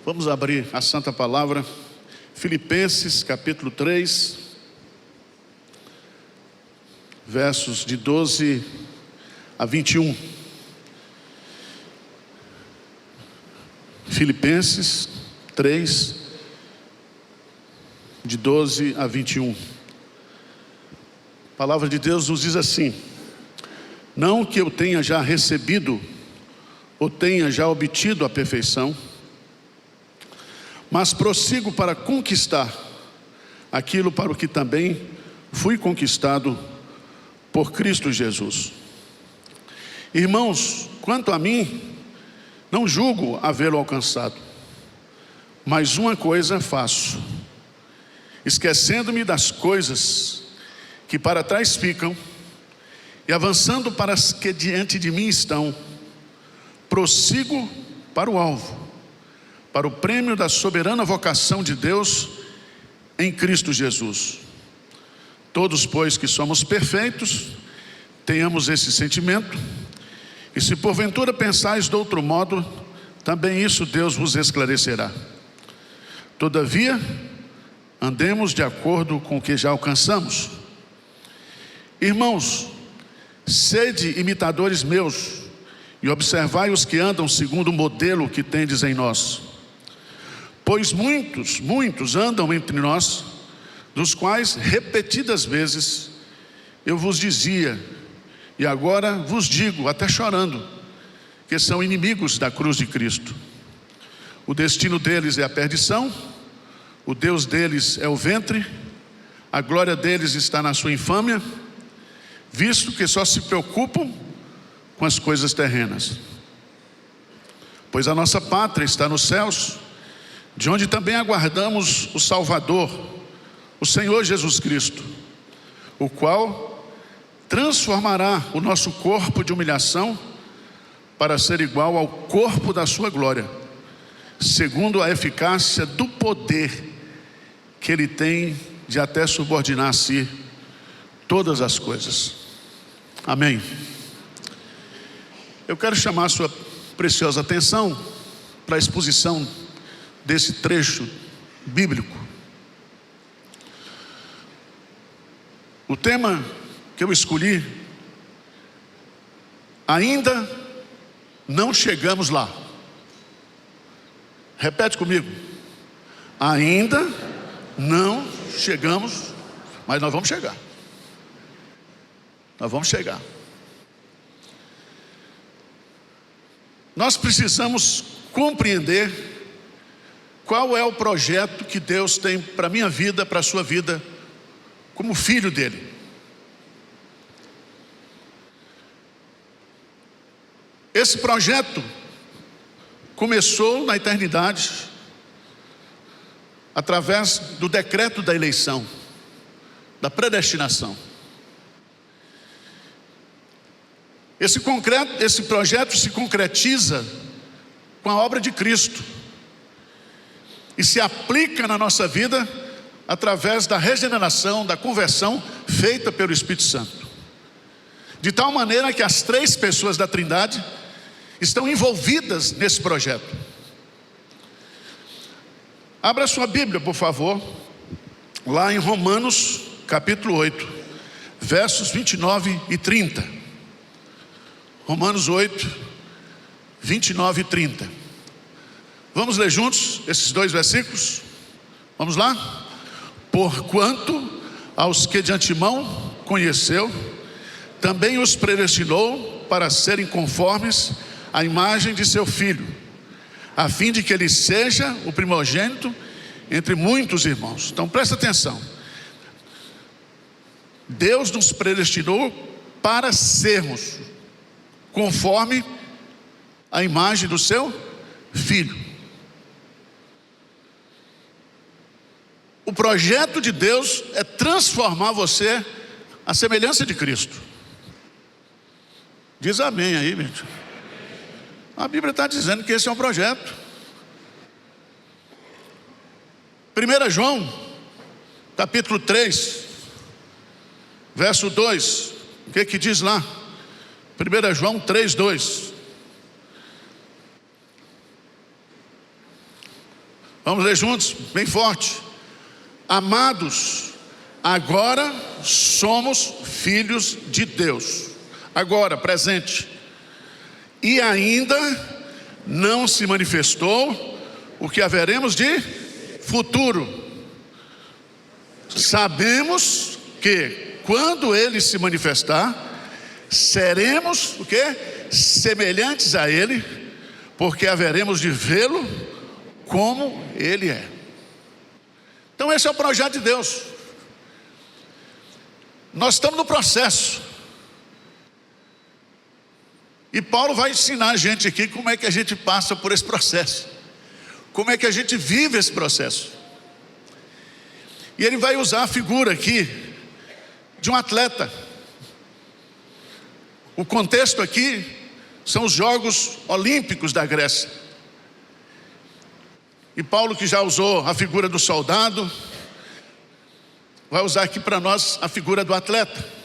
Vamos abrir a Santa Palavra, Filipenses capítulo 3, versos de 12 a 21. Filipenses 3, de 12 a 21. A palavra de Deus nos diz assim: não que eu tenha já recebido ou tenha já obtido a perfeição, mas prossigo para conquistar aquilo para o que também fui conquistado por Cristo Jesus. Irmãos, quanto a mim, não julgo havê-lo alcançado, mas uma coisa faço, esquecendo-me das coisas que para trás ficam e avançando para as que diante de mim estão, prossigo para o alvo, para o prêmio da soberana vocação de Deus em Cristo Jesus. Todos, pois, que somos perfeitos, tenhamos esse sentimento, e se porventura pensais de outro modo, também isso Deus vos esclarecerá. Todavia, andemos de acordo com o que já alcançamos. Irmãos, sede imitadores meus, e observai os que andam segundo o modelo que tendes em nós. Pois muitos andam entre nós, dos quais repetidas vezes eu vos dizia, e agora vos digo, até chorando, que são inimigos da cruz de Cristo. O destino deles é a perdição, o Deus deles é o ventre, a glória deles está na sua infâmia, visto que só se preocupam com as coisas terrenas. Pois a nossa pátria está nos céus, de onde também aguardamos o Salvador, o Senhor Jesus Cristo, o qual transformará o nosso corpo de humilhação para ser igual ao corpo da sua glória, segundo a eficácia do poder que Ele tem de até subordinar a si todas as coisas. Amém. Eu quero chamar a sua preciosa atenção para a exposição desse trecho bíblico. O tema que eu escolhi: ainda não chegamos lá. Repete comigo: ainda não chegamos, mas nós vamos chegar. Nós vamos chegar. Nós precisamos compreender qual é o projeto que Deus tem para a minha vida, para a sua vida, como filho dele. Esse projeto começou na eternidade, através do decreto da eleição, da predestinação. Esse projeto se concretiza com a obra de Cristo e se aplica na nossa vida através da regeneração, da conversão feita pelo Espírito Santo, de tal maneira que as três pessoas da Trindade estão envolvidas nesse projeto. Abra sua Bíblia, por favor, lá em Romanos capítulo 8, versos 29 e 30. Romanos 8, 29 e 30. Vamos ler juntos esses dois versículos? Vamos lá? Porquanto aos que de antemão conheceu, também os predestinou para serem conformes à imagem de seu Filho, a fim de que ele seja o primogênito entre muitos irmãos. Então presta atenção. Deus nos predestinou para sermos conforme a imagem do seu Filho. O projeto de Deus é transformar você à semelhança de Cristo. Diz amém aí, gente. A Bíblia está dizendo que esse é um projeto. 1 João, capítulo 3, verso 2. O que diz lá? 1 João 3, 2. Vamos ler juntos, bem forte. Amados, agora somos filhos de Deus. Agora, presente. E ainda não se manifestou o que haveremos de futuro. Sabemos que quando ele se manifestar, seremos o quê? Semelhantes a ele, porque haveremos de vê-lo como ele é. Então esse é o projeto de Deus. Nós estamos no processo. E Paulo vai ensinar a gente aqui como é que a gente passa por esse processo. Como é que a gente vive esse processo. E ele vai usar a figura aqui de um atleta. O contexto aqui são os Jogos Olímpicos da Grécia. E Paulo, que já usou a figura do soldado, vai usar aqui para nós a figura do atleta.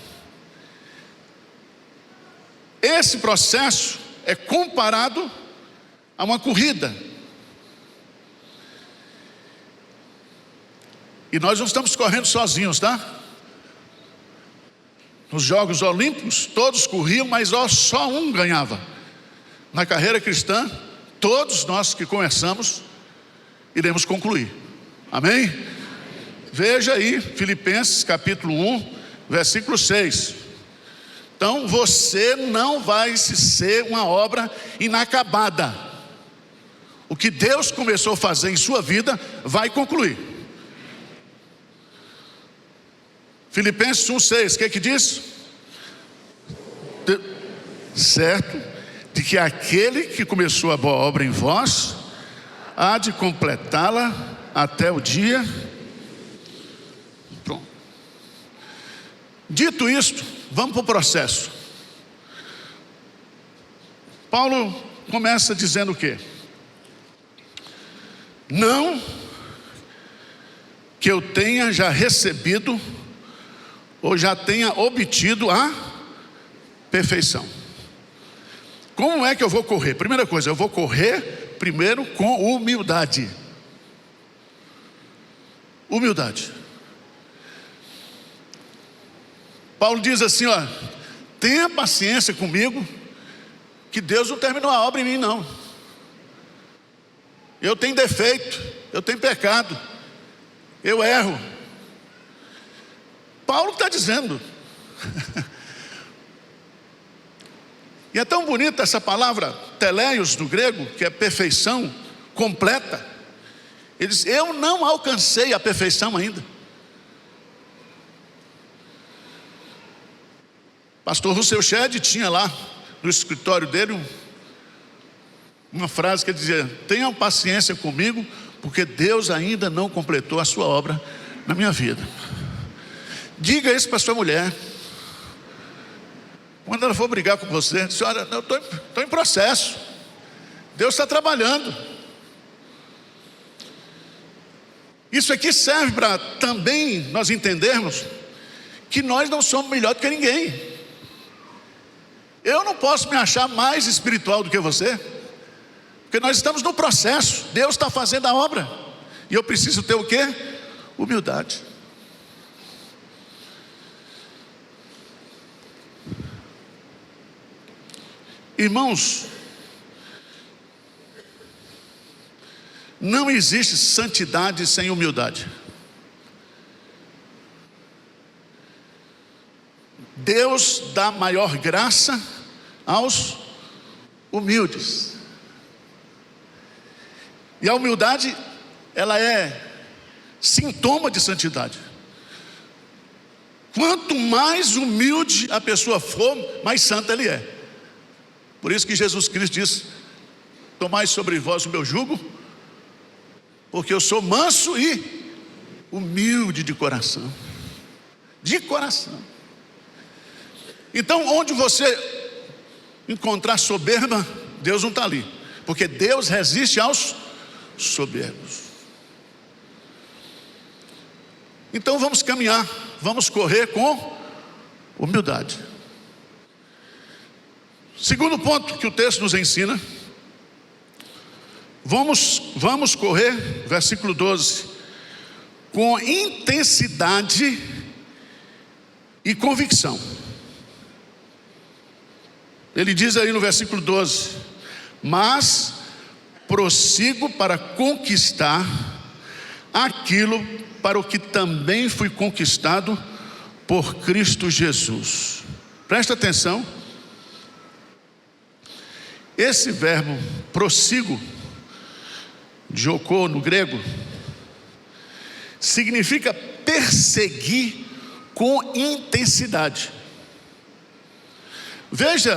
Esse processo é comparado a uma corrida. E nós não estamos correndo sozinhos, tá? Nos Jogos Olímpicos, todos corriam, mas só um ganhava. Na carreira cristã, todos nós que começamos, iremos concluir. Amém? Veja aí, Filipenses capítulo 1, versículo 6. Então, você não vai ser uma obra inacabada. O que Deus começou a fazer em sua vida, vai concluir. Filipenses 1,6, o que diz? Certo, de que aquele que começou a boa obra em vós, há de completá-la até o dia. Pronto. Dito isto, vamos para o processo. Paulo começa dizendo o quê? Não que eu tenha já recebido ou já tenha obtido a perfeição. Como é que eu vou correr? Primeira coisa, eu vou correr primeiro com humildade. Humildade. Paulo diz assim, ó: tenha paciência comigo, que Deus não terminou a obra em mim, não. Eu tenho defeito, eu tenho pecado, eu erro. Paulo está dizendo. E é tão bonita essa palavra teleios no grego, que é perfeição completa. Ele diz: eu não alcancei a perfeição ainda. Pastor Russell Shedd tinha lá no escritório dele uma frase que dizia: tenham paciência comigo, porque Deus ainda não completou a sua obra na minha vida. Diga isso para sua mulher. Quando ela for brigar com você, senhora, eu estou em processo. Deus está trabalhando. Isso aqui serve para também nós entendermos que nós não somos melhor do que ninguém. Eu não posso me achar mais espiritual do que você, porque nós estamos no processo. Deus está fazendo a obra. E eu preciso ter o quê? Humildade. Irmãos, não existe santidade sem humildade. Deus dá maior graça aos humildes. E a humildade, ela é sintoma de santidade. Quanto mais humilde a pessoa for, mais santa ele é. Por isso que Jesus Cristo diz: tomai sobre vós o meu jugo, porque eu sou manso e humilde de coração. De coração. Então, onde você encontrar soberba, Deus não está ali, porque Deus resiste aos soberbos. Então vamos caminhar, vamos correr com humildade. Segundo ponto que o texto nos ensina: Vamos correr, versículo 12, com intensidade e convicção. Ele diz aí no versículo 12: mas prossigo para conquistar aquilo para o que também fui conquistado por Cristo Jesus. Presta atenção. Esse verbo prossigo, dioko no grego, significa perseguir com intensidade. Veja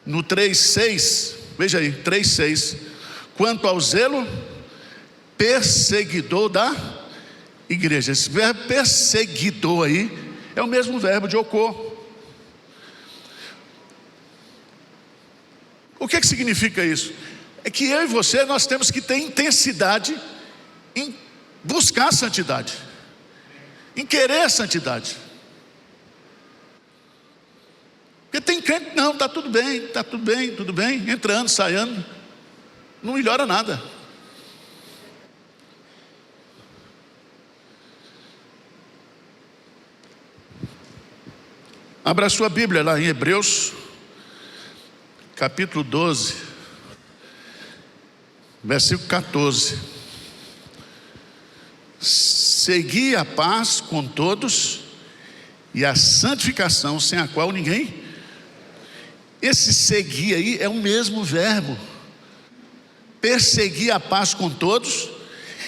no 3:6, veja aí, 3:6, quanto ao zelo perseguidor da igreja. Esse verbo perseguidor aí é o mesmo verbo de ocô. O que significa isso? É que eu e você, nós temos que ter intensidade em buscar a santidade, em querer a santidade. Porque tem crente, não, está tudo bem, tudo bem, entrando, saindo, não melhora nada. Abra a sua Bíblia lá em Hebreus, capítulo 12, versículo 14. Segui a paz com todos e a santificação, sem a qual ninguém. Esse seguir aí é o mesmo verbo. Perseguir a paz com todos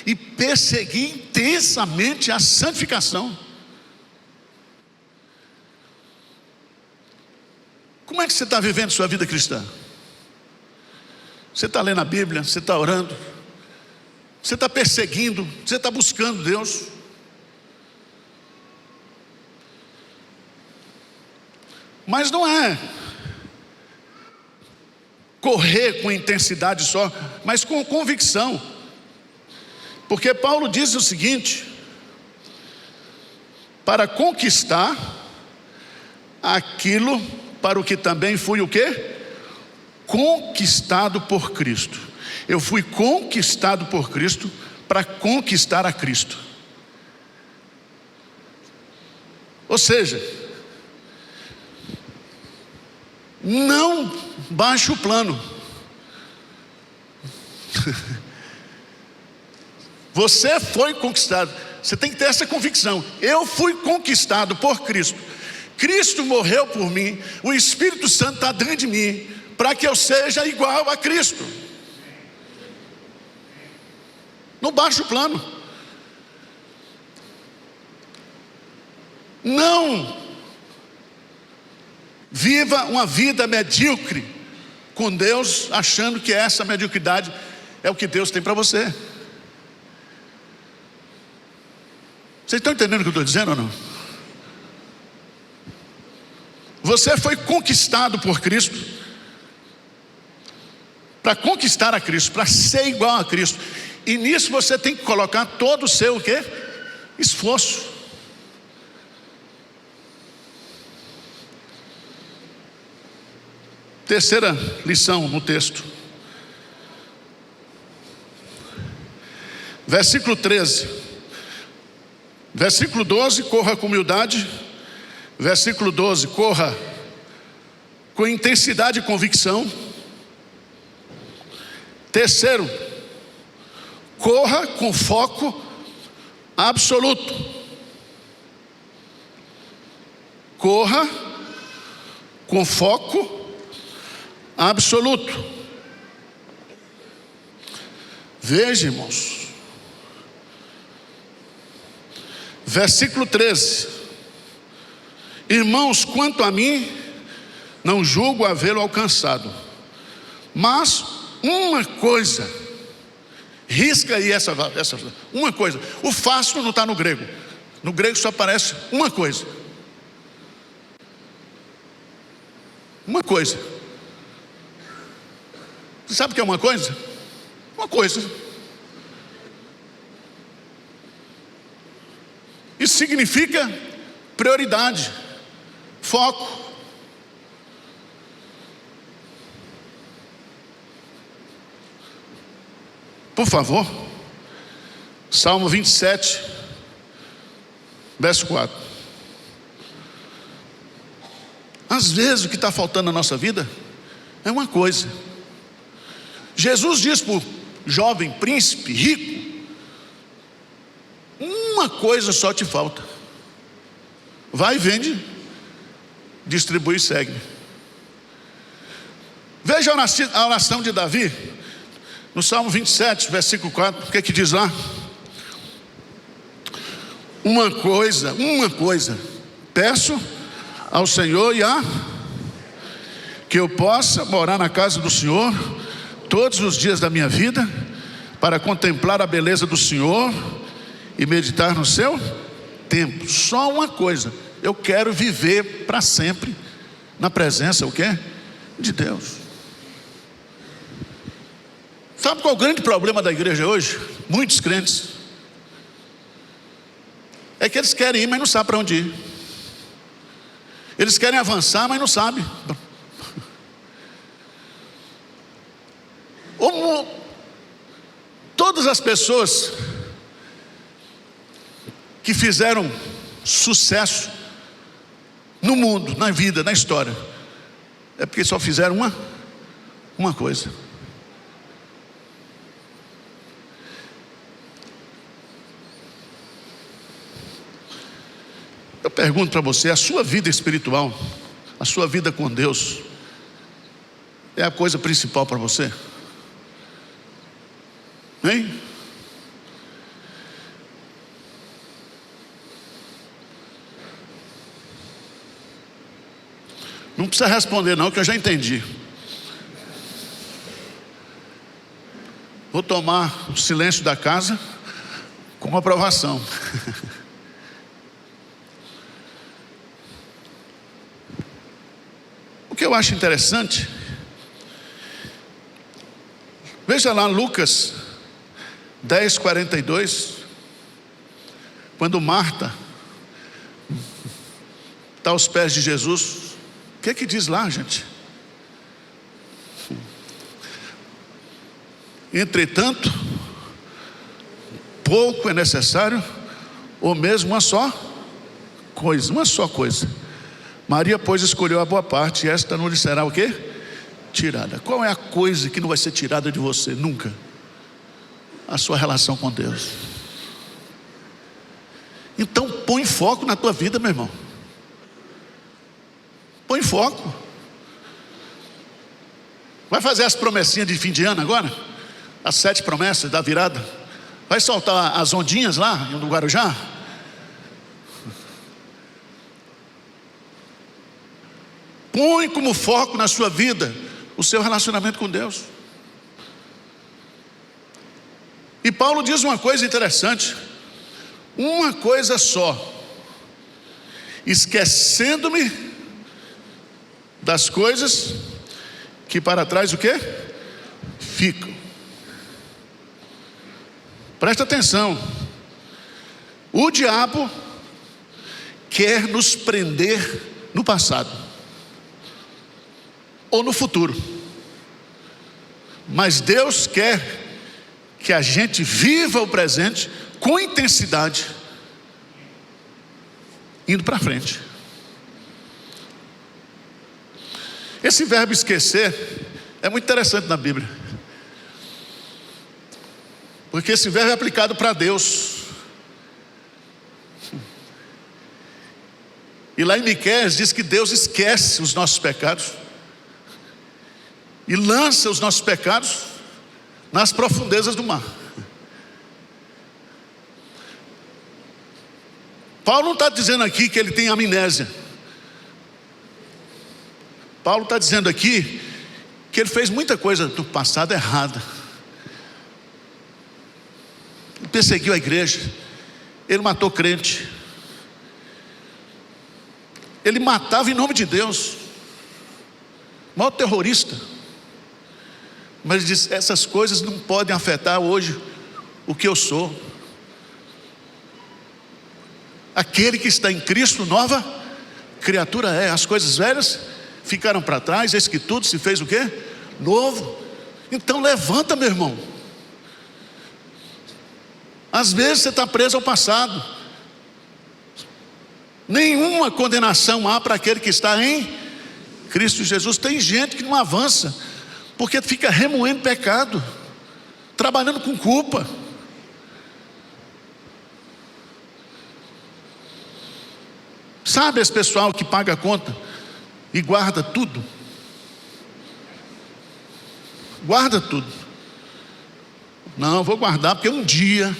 e perseguir intensamente a santificação. Como é que você está vivendo sua vida cristã? Você está lendo a Bíblia, você está orando, você está perseguindo, você está buscando Deus. Mas não é correr com intensidade só, mas com convicção. Porque Paulo diz o seguinte: para conquistar aquilo para o que também fui o quê? Conquistado por Cristo. Eu fui conquistado por Cristo para conquistar a Cristo. Ou seja, não baixe o plano. Você foi conquistado. Você tem que ter essa convicção. Eu fui conquistado por Cristo. Cristo morreu por mim. O Espírito Santo está dentro de mim para que eu seja igual a Cristo. Não baixe o plano. Não viva uma vida medíocre com Deus, achando que essa mediocridade é o que Deus tem para você. Vocês estão entendendo o que eu estou dizendo ou não? Você foi conquistado por Cristo para conquistar a Cristo, para ser igual a Cristo. E nisso você tem que colocar todo o seu o quê? Esforço. Terceira lição no texto. Versículo 13. Versículo 12, corra com humildade. Versículo 12, corra com intensidade e convicção. Terceiro, corra com foco absoluto. Corra com foco absoluto. Veja, irmãos, versículo 13: irmãos, quanto a mim, não julgo havê-lo alcançado, mas uma coisa, risca aí essa uma coisa. O fácil não está no grego. No grego só aparece uma coisa. Uma coisa. Você sabe o que é uma coisa? Uma coisa. Isso significa prioridade, foco. Por favor. Salmo 27, verso 4. Às vezes o que está faltando na nossa vida é uma coisa. Jesus diz para o jovem príncipe rico: uma coisa só te falta. Vai e vende, distribui e segue-me. Veja a oração de Davi, no Salmo 27, versículo 4, o que é que diz lá? Uma coisa, peço ao Senhor que eu possa morar na casa do Senhor todos os dias da minha vida, para contemplar a beleza do Senhor e meditar no seu templo. Só uma coisa: eu quero viver para sempre na presença, o quê? De Deus. Sabe qual é o grande problema da igreja hoje? Muitos crentes é que eles querem ir, mas não sabem para onde ir. Eles querem avançar, mas não sabem. Todas as pessoas que fizeram sucesso no mundo, na vida, na história, é porque só fizeram uma coisa. Eu pergunto para você: a sua vida espiritual, a sua vida com Deus, é a coisa principal para você? Hein? Não precisa responder não, que eu já entendi. Vou tomar o silêncio da casa como aprovação. O que eu acho interessante, veja lá Lucas 10:42, quando Marta está aos pés de Jesus, o que é que diz lá, gente? Entretanto, pouco é necessário, ou mesmo uma só coisa. Maria, pois, escolheu a boa parte, e esta não lhe será o quê? Tirada. Qual é a coisa que não vai ser tirada de você? Nunca. A sua relação com Deus. Então põe foco na tua vida, meu irmão. Põe foco. Vai fazer as promessinhas de fim de ano agora? As 7 promessas da virada. Vai soltar as ondinhas lá no Guarujá? Põe como foco na sua vida o seu relacionamento com Deus. E Paulo diz uma coisa interessante: uma coisa só, esquecendo-me das coisas que para trás o quê? Ficam. Presta atenção. O diabo quer nos prender no passado ou no futuro, mas Deus quer que a gente viva o presente com intensidade, indo para frente. Esse verbo esquecer é muito interessante na Bíblia, porque esse verbo é aplicado para Deus. E lá em Miqueias diz que Deus esquece os nossos pecados e lança os nossos pecados nas profundezas do mar. Paulo não está dizendo aqui que ele tem amnésia. Paulo está dizendo aqui que ele fez muita coisa do passado errada. Ele perseguiu a igreja, ele matou crente, ele matava em nome de Deus, o maior terrorista. Mas ele diz: essas coisas não podem afetar hoje o que eu sou. Aquele que está em Cristo, nova criatura é. As coisas velhas ficaram para trás, eis que tudo se fez o quê? Novo. Então levanta, meu irmão. Às vezes você está preso ao passado. Nenhuma condenação há para aquele que está em Cristo Jesus. Tem gente que não avança, porque fica remoendo pecado, trabalhando com culpa. Sabe esse pessoal que paga a conta e guarda tudo? Guarda tudo. Não, vou guardar porque um dia.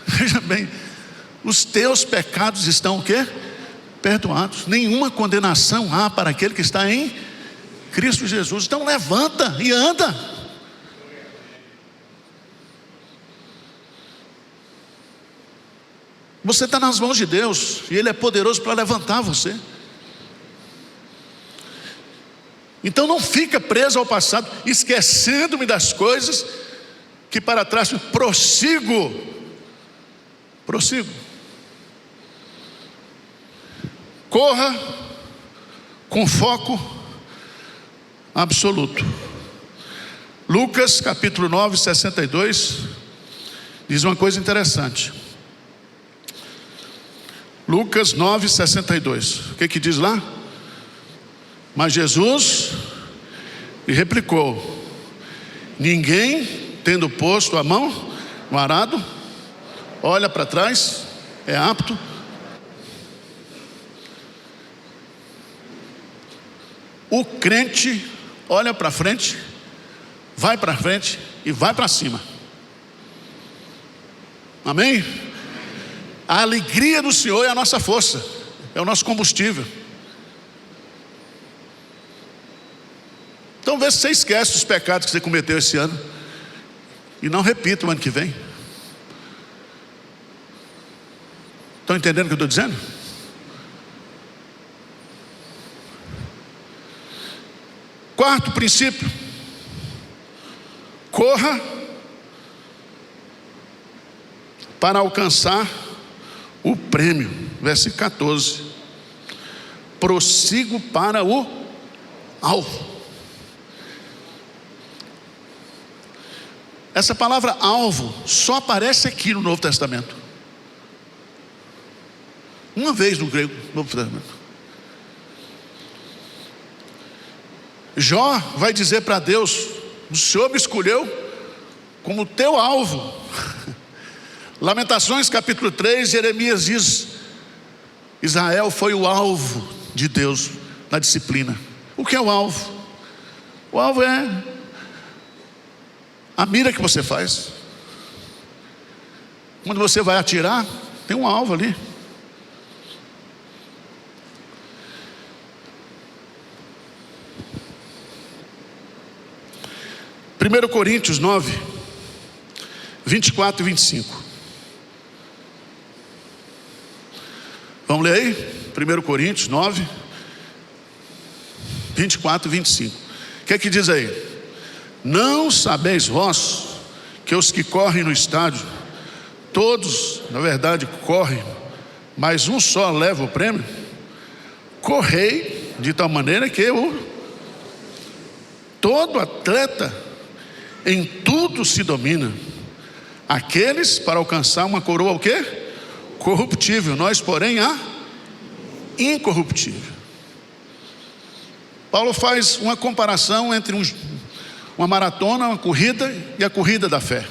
Veja bem, os teus pecados estão o quê? Perdoados. Nenhuma condenação há para aquele que está em Cristo Jesus. Então levanta e anda. Você está nas mãos de Deus e Ele é poderoso para levantar você. Então não fica preso ao passado, esquecendo-me das coisas que para trás. Prossigo. Corra com foco absoluto. Lucas capítulo 9, 62 diz uma coisa interessante. Lucas 9, 62. O que diz lá? Mas Jesus lhe replicou: ninguém, tendo posto a mão no arado, olha para trás, é apto. O crente olha para frente, vai para frente e vai para cima. Amém? A alegria do Senhor é a nossa força, é o nosso combustível. Então vê se você esquece os pecados que você cometeu esse ano e não repita o ano que vem. Estão entendendo o que eu estou dizendo? Quarto princípio: corra para alcançar o prêmio. Versículo 14: prossigo para o alvo. Essa palavra alvo só aparece aqui no Novo Testamento. Uma vez no grego, Novo Testamento. Jó vai dizer para Deus: o Senhor me escolheu como teu alvo. Lamentações capítulo 3, Jeremias diz: Israel foi o alvo de Deus na disciplina. O que é o alvo? O alvo é a mira que você faz. Quando você vai atirar, tem um alvo ali. Primeiro Coríntios 9, 24 e 25. Vamos ler aí? 1 Coríntios 9, 24 e 25. O que é que diz aí? Não sabeis vós que os que correm no estádio, todos na verdade correm, mas um só leva o prêmio? Correi de tal maneira que todo atleta em tudo se domina. Aqueles para alcançar uma coroa o quê? Corruptível, nós porém a incorruptível. Paulo faz uma comparação entre uma maratona, uma corrida e a corrida da fé.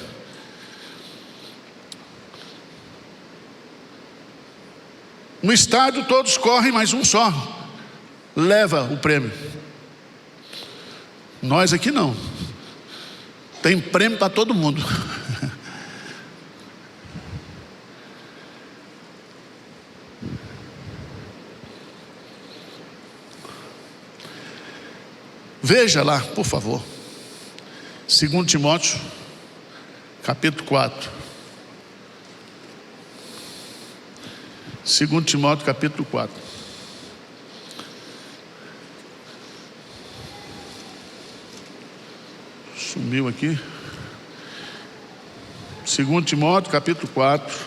No estádio todos correm, mas um só leva o prêmio. Nós aqui não. Tem prêmio para todo mundo. Veja lá, por favor. 2 Timóteo, capítulo 4. 2 Timóteo, capítulo 4. Sumiu aqui. 2 Timóteo, capítulo 4.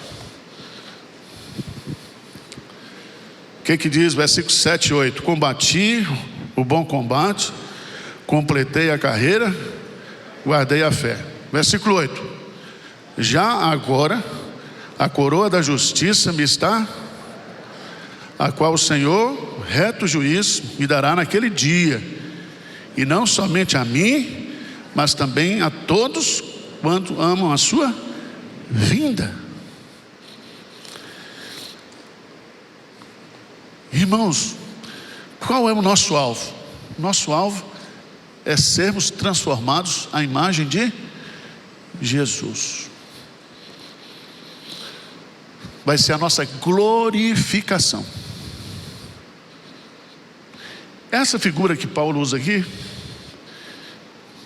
O que diz? Versículos 7 e 8. Combati o bom combate, completei a carreira, guardei a fé. Versículo 8. Já agora, a coroa da justiça me está, a qual o Senhor, reto juiz, me dará naquele dia, e não somente a mim, mas também a todos quanto amam a sua vinda. Irmãos, qual é o nosso alvo? Nosso alvo é sermos transformados à imagem de Jesus. Vai ser a nossa glorificação. Essa figura que Paulo usa aqui,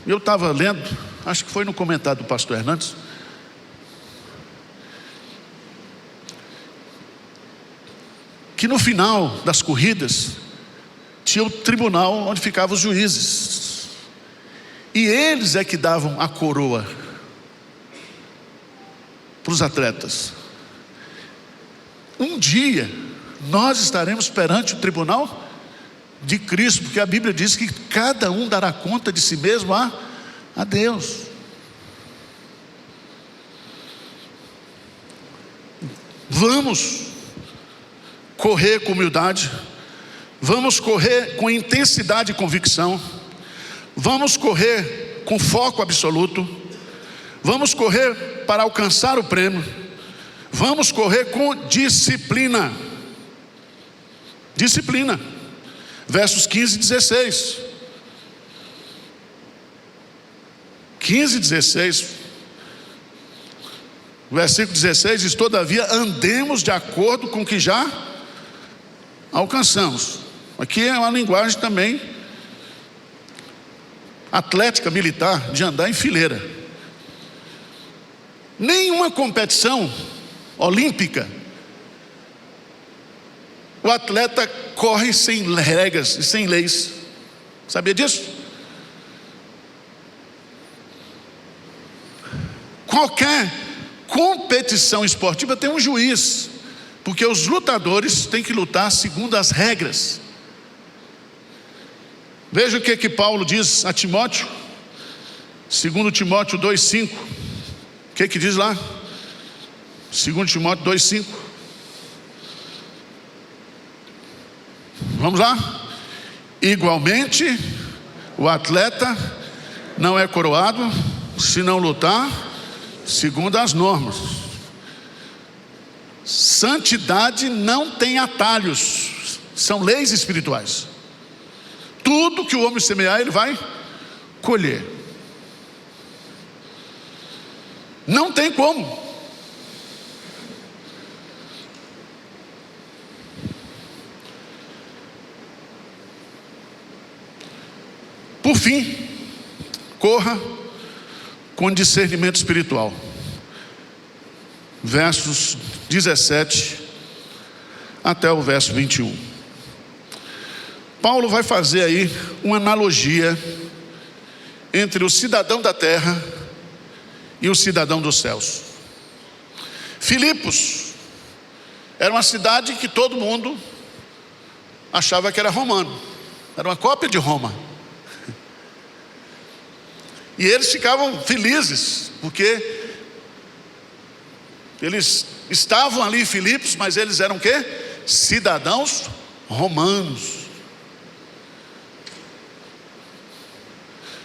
eu estava lendo, acho que foi no comentário do pastor Hernandes, que no final das corridas tinha o tribunal onde ficavam os juízes, e eles é que davam a coroa para os atletas. Um dia nós estaremos perante o tribunal de Cristo, porque a Bíblia diz que cada um dará conta de si mesmo a Deus. Vamos correr com humildade, vamos correr com intensidade e convicção, vamos correr com foco absoluto, vamos correr para alcançar o prêmio, vamos correr com disciplina. Disciplina. Versos 15 e 16. 15 e 16. Versículo 16 diz: todavia andemos de acordo com o que já alcançamos. Aqui é uma linguagem também atlética, militar, de andar em fileira. Nenhuma competição olímpica o atleta corre sem regras e sem leis. Sabia disso? Qualquer competição esportiva tem um juiz, porque os lutadores têm que lutar segundo as regras. Veja o que Paulo diz a Timóteo, 2 Timóteo 2,5. O que diz lá? 2 Timóteo 2,5. Vamos lá? Igualmente, o atleta não é coroado se não lutar segundo as normas. Santidade não tem atalhos, são leis espirituais. Tudo que o homem semear, ele vai colher. Não tem como. Por fim, corra com discernimento espiritual. Versos 17 até o verso 21. Paulo vai fazer aí uma analogia entre o cidadão da terra e o cidadão dos céus. Filipos era uma cidade que todo mundo achava que era romano, era uma cópia de Roma. E eles ficavam felizes, porque eles estavam ali em Filipos, mas eles eram o quê? Cidadãos romanos.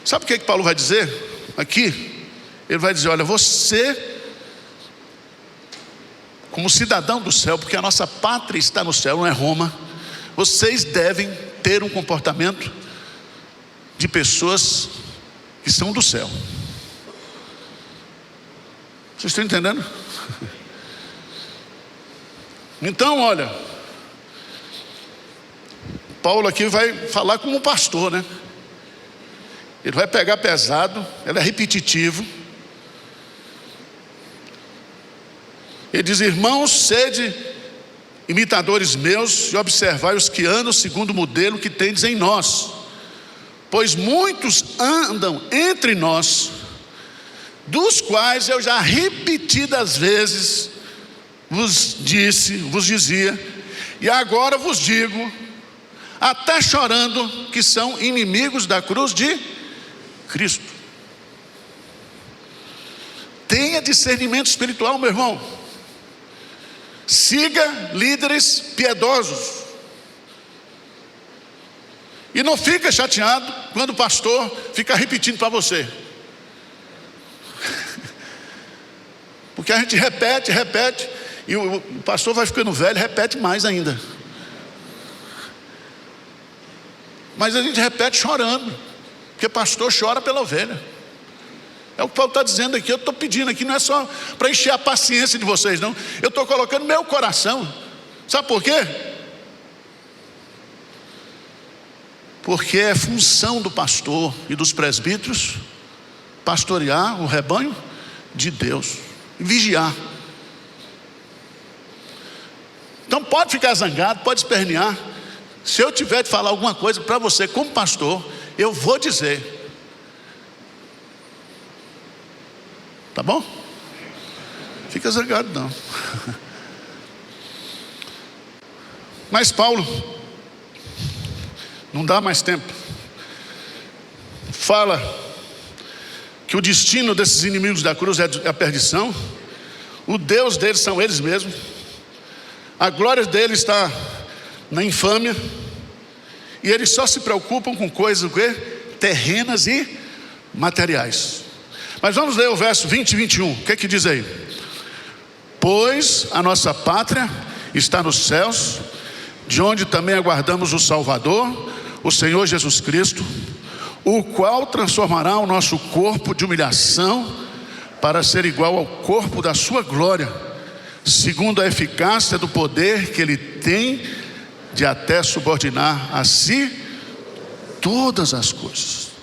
Sabe o que Paulo vai dizer aqui? Ele vai dizer: olha, você, como cidadão do céu, porque a nossa pátria está no céu, não é Roma, vocês devem ter um comportamento de pessoas que são do céu. Vocês estão entendendo? Então, olha, Paulo aqui vai falar como pastor, né? Ele vai pegar pesado, ele é repetitivo. Ele diz: irmãos, sede imitadores meus e observai os que andam segundo o modelo que tendes em nós. Pois muitos andam entre nós, dos quais eu já repetidas vezes vos dizia, e agora vos digo, até chorando, que são inimigos da cruz de Cristo. Tenha discernimento espiritual, meu irmão. Siga líderes piedosos. E não fica chateado quando o pastor fica repetindo para você. Porque a gente repete, e o pastor vai ficando velho, repete mais ainda. Mas a gente repete chorando, porque pastor chora pela ovelha. É o que Paulo está dizendo aqui. Eu estou pedindo aqui, não é só para encher a paciência de vocês, não. Eu estou colocando meu coração. Sabe por quê? Porque é função do pastor e dos presbíteros pastorear o rebanho de Deus e vigiar. Então pode ficar zangado, pode espernear. Se eu tiver de falar alguma coisa para você como pastor, eu vou dizer. Tá bom? Fica zangado não. Mas Paulo, não dá mais tempo, fala que o destino desses inimigos da cruz é a perdição. O Deus deles são eles mesmos. A glória deles está na infâmia. E eles só se preocupam com coisas terrenas e materiais. Mas vamos ler o verso 20 e 21. O que é que diz aí? Pois a nossa pátria está nos céus, de onde também aguardamos o Salvador, o Senhor Jesus Cristo, o qual transformará o nosso corpo de humilhação para ser igual ao corpo da sua glória, segundo a eficácia do poder que ele tem de até subordinar a si todas as coisas.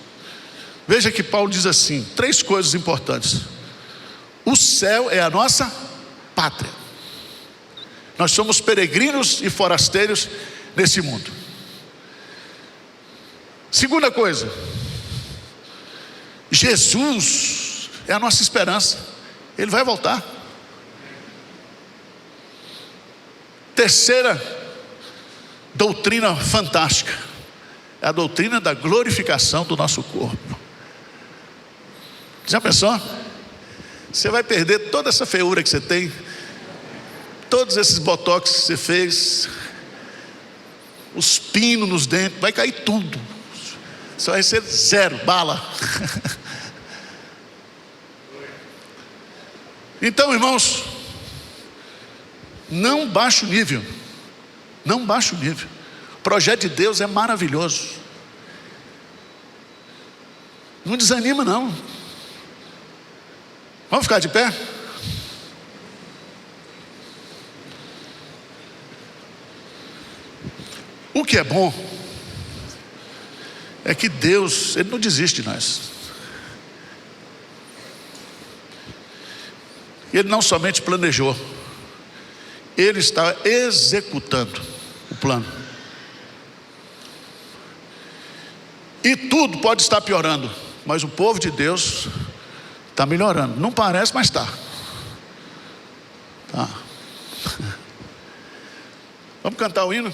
Veja que Paulo diz assim, 3 coisas importantes. O céu é a nossa pátria. Nós somos peregrinos e forasteiros nesse mundo. Segunda coisa, Jesus é a nossa esperança. Ele vai voltar. Terceira doutrina fantástica é a doutrina da glorificação do nosso corpo. Já pensou? Você vai perder toda essa feiura que você tem, todos esses botox que você fez, os pinos nos dentes, vai cair tudo. Você vai ser 0, bala. Então, irmãos, não baixe o nível. Não baixe o nível. O projeto de Deus é maravilhoso. Não desanima não. Vamos ficar de pé? O que é bom é que Deus, Ele não desiste de nós. Ele não somente planejou, Ele está executando o plano. E tudo pode estar piorando, mas o povo de Deus está melhorando. Não parece, mas está. Tá. Vamos cantar o hino?